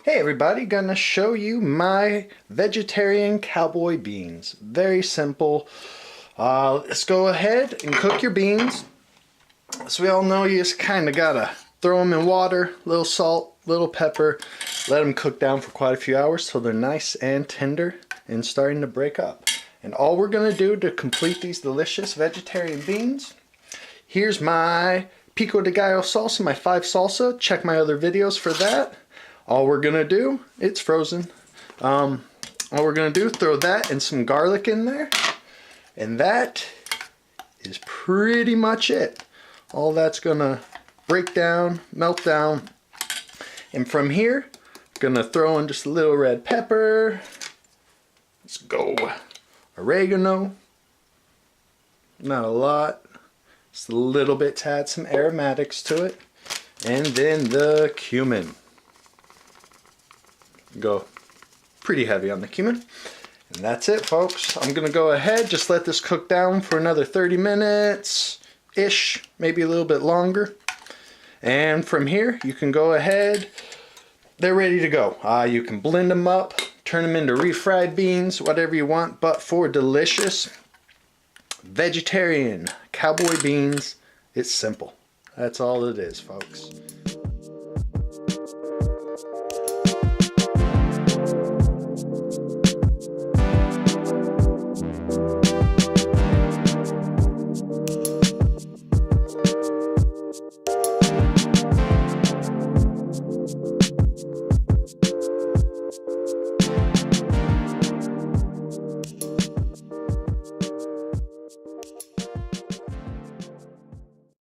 Hey everybody, gonna show you my vegetarian cowboy beans. Very simple. Let's go ahead and cook your beans. So we all know you just kind of gotta throw them in water, little salt, little pepper, let them cook down for quite a few hours till they're nice and tender and starting to break up. And all we're gonna do to complete these delicious vegetarian beans, here's my pico de gallo salsa, my 5 salsa. Check my other videos for that. All we're gonna do, it's frozen. All we're gonna do, throw that and some garlic in there. And that is pretty much it. All that's gonna break down, melt down. And from here, gonna throw in just a little red pepper. Let's go. Oregano. Not a lot. Just a little bit to add some aromatics to it. And then the cumin. Go pretty heavy on the cumin. And that's it, folks. I'm gonna go ahead, just let this cook down for another 30 minutes ish, maybe a little bit longer. And from here you can go ahead, they're ready to go. You can blend them up, turn them into refried beans, whatever you want, but for delicious vegetarian cowboy beans, it's simple. That's all it is, folks.